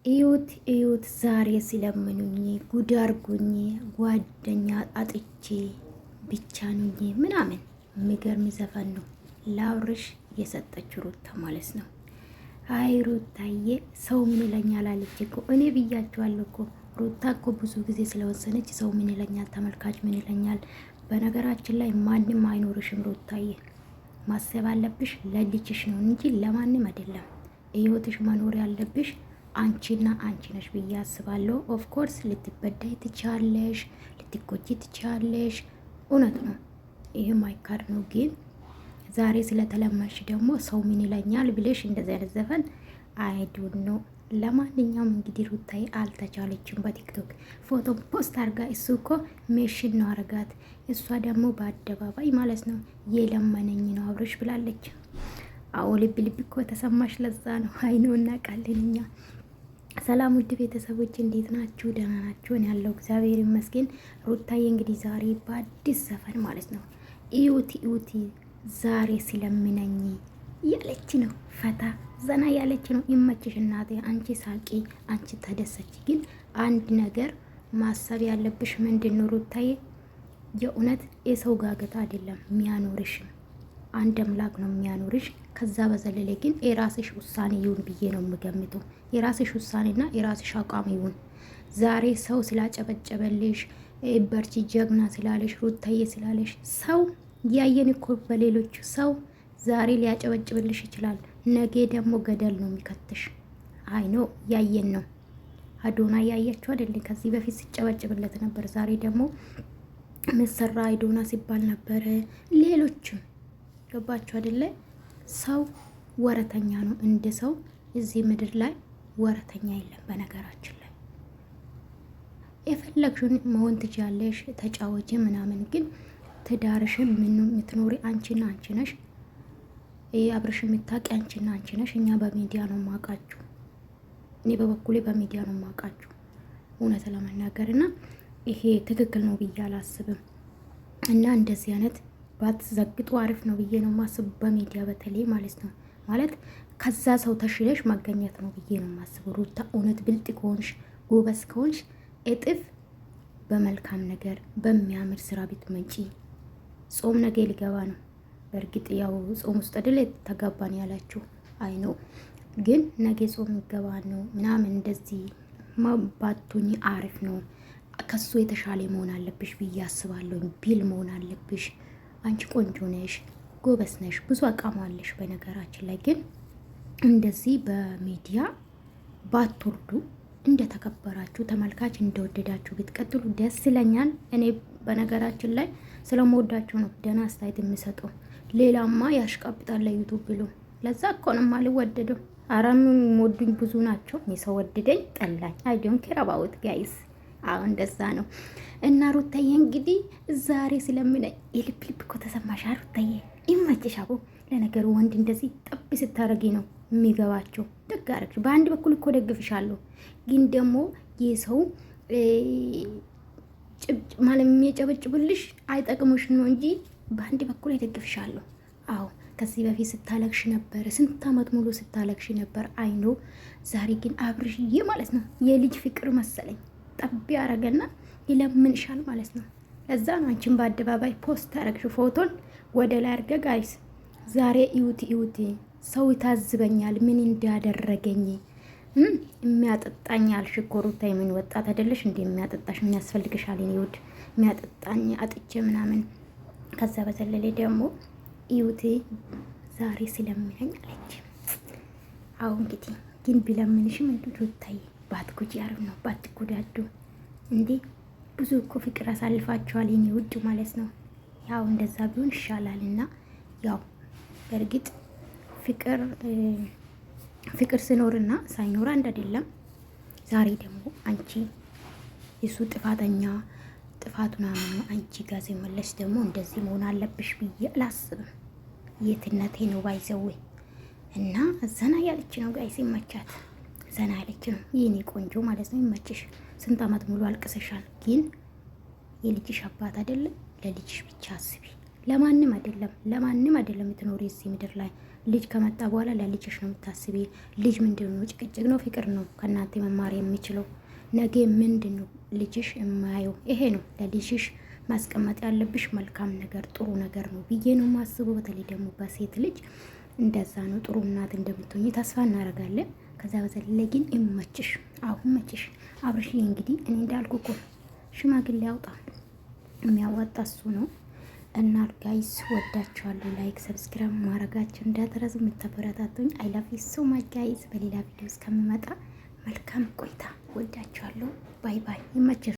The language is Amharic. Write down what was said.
እዩት ዛሬ ሲለምኑኝ ጉድ አርጉኝ ጓደኛ አጥቼ ብቻ ነኝ ምናምን የሚገርም ዘፈን ነው ለአብርሽ የሰጠችው ሩታ ማለት ነው። አይ ሩታዬ ሰው ምን ይለኛል አለች እኮ። እኔ ብያቸዋለሁ እኮ ሩታ እኮ ብዙ ጊዜ ስለወሰነች ሰው ምን ይለኛል፣ ተመልካች ምን ይለኛል። በነገራችን ላይ ማንም አይኖርሽም ሩታዬ። ማሰብ አለብሽ ለልጅሽ ነው እንጂ ለማንም አይደለም። ህይወትሽ መኖር ያለብሽ አንቺና አንቺ ነሽ ብዬ አስባለሁ። ኦፍኮርስ ልትበዳይ ትችያለሽ፣ ልትጎጂ ትችያለሽ። እውነት ነው፣ ይህ ማይካድ ነው። ግን ዛሬ ስለተለመድሽ ደግሞ ሰው ምን ይለኛል ብለሽ እንደዚህ አይነት ዘፈን አይዱን ነው። ለማንኛውም እንግዲህ ሩታዬ አልተቻለችም። በቲክቶክ ፎቶ ፖስት አርጋ እሱ እኮ ሜሽን ነው አረጋት፣ እሷ ደግሞ በአደባባይ ማለት ነው የለመነኝ ነው አብርሽ ብላለች። አዎ ልብ ልብ እኮ ተሰማሽ። ለዛ ነው አይኖ እናውቃለን እኛ። ሰላም ውድ ቤተሰቦች እንዴት ናችሁ? ደህና ናችሁ? እኔ ያለው እግዚአብሔር ይመስገን። ሩታዬ እንግዲህ ዛሬ በአዲስ ዘፈን ማለት ነው ኢዩቲ ዛሬ ሲለምነኝ ያለች ነው። ፈታ ዘና ያለች ነው። ይመችሽ እናቴ፣ አንቺ ሳቂ፣ አንቺ ተደሰች። ግን አንድ ነገር ማሰብ ያለብሽ ምንድን ነው ሩታዬ፣ የእውነት የሰው ጋገታ አይደለም የሚያኖርሽም፣ አንድ አምላክ ነው የሚያኖርሽ። ከዛ በዘለለ ግን የራስሽ ውሳኔ ይሁን ብዬ ነው የምገምተው። የራስሽ ውሳኔና የራስሽ አቋም ይሁን። ዛሬ ሰው ስላጨበጨበልሽ፣ በርቺ ጀግና ስላለሽ፣ ሩታዬ ስላለሽ ሰው ያየን እኮ በሌሎቹ ሰው ዛሬ ሊያጨበጭብልሽ ይችላል፣ ነገ ደግሞ ገደል ነው የሚከትሽ። አይ ነው ያየን ነው። አዶና ያያችሁ አይደል? ከዚህ በፊት ሲጨበጭብለት ነበር። ዛሬ ደግሞ መሰራ አዶና ሲባል ነበረ። ሌሎችም ገባችሁ አይደለ? ሰው ወረተኛ ነው። እንደ ሰው እዚህ ምድር ላይ ወረተኛ የለም። በነገራችን ላይ የፈለግሽውን መሆን ትችያለሽ፣ ተጫወጂ ምናምን። ግን ትዳርሽን ምን የምትኖሪ አንቺና አንቺ ነሽ። አብርሽ የምታውቂ አንቺና አንቺ ነሽ። እኛ በሚዲያ ነው ማውቃችሁ። እኔ በበኩሌ በሚዲያ ነው ማውቃችሁ እውነት ለመናገር እና ይሄ ትክክል ነው ብዬ አላስብም። እና እንደዚህ አይነት ባትዘግጡ አሪፍ ነው ብዬ ነው ማስቡ። በሚዲያ በተለይ ማለት ነው ማለት ከዛ ሰው ተሽለሽ መገኘት ነው ብዬ ነው ማስቡ። ሩታ እውነት ብልጥ ከሆንሽ ጎበዝ ከሆንሽ እጥፍ በመልካም ነገር በሚያምር ስራ ብትመጪ። ጾም ነገ ሊገባ ነው። በእርግጥ ያው ጾም ውስጥ አይደል ተጋባን ያላችሁ አይ ነው። ግን ነገ ጾም ይገባ ነው ምናምን እንደዚህ ማባቱኝ አሪፍ ነው። ከሱ የተሻለ መሆን አለብሽ ብዬ አስባለሁ። ቢል መሆን አለብሽ። አንቺ ቆንጆ ነሽ፣ ጎበዝ ነሽ፣ ብዙ አቋም አለሽ። በነገራችን ላይ ግን እንደዚህ በሚዲያ ባትወርዱ፣ እንደተከበራችሁ ተመልካች እንደወደዳችሁ ብትቀጥሉ ደስ ይለኛል። እኔ በነገራችን ላይ ስለምወዳችሁ ነው ደህና አስተያየት የምሰጠው። ሌላማ ያሽቃብጣል ለዩቱብ ብሎ ለዛ እኮ ነው የማልወደደው። አራም ወዱኝ ብዙ ናቸው። የሰው ወደደኝ ጠላኝ አይ ዶንት ኬር አባውት ጋይስ። አሁን እንደዛ ነው። እና ሩታዬ እንግዲህ ዛሬ ስለምነኝ የልብ ልብ እኮ ተሰማሽ ሩታዬ። ይመችሽ አቦ። ለነገሩ ወንድ እንደዚህ ጠብ ስታረጊ ነው የሚገባቸው። ደግ አደረግሽ። በአንድ በኩል እኮ ደግፍሻለሁ፣ ግን ደግሞ የሰው ማለት የሚጨበጭብልሽ አይጠቅሙሽ ነው እንጂ በአንድ በኩል አይደግፍሻለሁ። አዎ ከዚህ በፊት ስታለቅሽ ነበር፣ ስንት አመት ሙሉ ስታለቅሽ ነበር። አይኖ ዛሬ ግን አብርሽዬ ማለት ነው የልጅ ፍቅር መሰለኝ ጠብ ያረገና ይለምንሻል ማለት ነው። ለዛ ነው አንቺን በአደባባይ ፖስት ያረግሽ ፎቶን ወደ ላይ አርገ ጋይስ። ዛሬ ኢዩቲ ሰው ይታዝበኛል ምን እንዳደረገኝ የሚያጠጣኝ አልሽ እኮ ሩታዬ። ምን ወጣት አይደለሽ እንዴ? የሚያጠጣሽ ምን ያስፈልግሻል? እኔ ውድ የሚያጠጣኝ አጥቼ ምናምን። ከዛ በዘለለ ደግሞ ኢዩቲ ዛሬ ስለምነኝ አለች። አዎ እንግዲህ ግን ቢለምንሽም እንዴ ሩታዬ ባትጉጂ አሪፍ ነው። ባትጎዳዱ እንዴ ብዙ እኮ ፍቅር አሳልፋችኋል የኔ ውድ ማለት ነው። ያው እንደዛ ቢሆን ይሻላል። እና ያው በእርግጥ ፍቅር ሲኖርና ሳይኖር አንድ አይደለም። ዛሬ ደግሞ አንቺ የሱ ጥፋተኛ ጥፋቱን አምኖ አንቺ ጋር ሲመለስ ደግሞ እንደዚህ መሆን አለብሽ ብዬ አላስብም። የትነቴ ነው ባይዘዌ እና ዘና ያለች ነው ጋይስ። ይመቻት። ዘና ያለች ነው የኔ ቆንጆ ማለት ነው። ይመችሽ። ስንት አመት ሙሉ አልቅሰሻል። ግን የልጅሽ አባት አይደለም፣ ለልጅሽ ብቻ አስቢ። ለማንም አይደለም የምትኖሪ እዚህ ምድር ላይ ልጅ ከመጣ በኋላ ለልጅሽ ነው የምታስቢ። ልጅ ምንድን ነው? ጭቅጭቅ ነው? ፍቅር ነው? ከእናንተ መማር የሚችለው ነገ ምንድን ነው ልጅሽ የማየው? ይሄ ነው ለልጅሽ ማስቀመጥ ያለብሽ መልካም ነገር፣ ጥሩ ነገር ነው ብዬ ነው ማስበው። በተለይ ደግሞ በሴት ልጅ እንደዛ ነው። ጥሩ እናት እንደምትሆኝ ተስፋ እናደርጋለን። ከዛ በዘለለ ግን እመችሽ፣ አሁን መችሽ አብርሽ። እንግዲህ እኔ እንዳልኩ እኮ ሽማግሌ ያውጣ፣ የሚያዋጣ እሱ ነው። እና ጋይስ ወዳችኋለሁ። ላይክ ሰብስክራይብ ማድረጋችሁ እንዳትረሱ። የምታበረታቱኝ አይ ላቭ ዩ ሶ ማች ጋይስ። በሌላ ቪዲዮ እስከምመጣ መልካም ቆይታ። ወዳችኋለሁ። ባይ ባይ። ይመችሽ።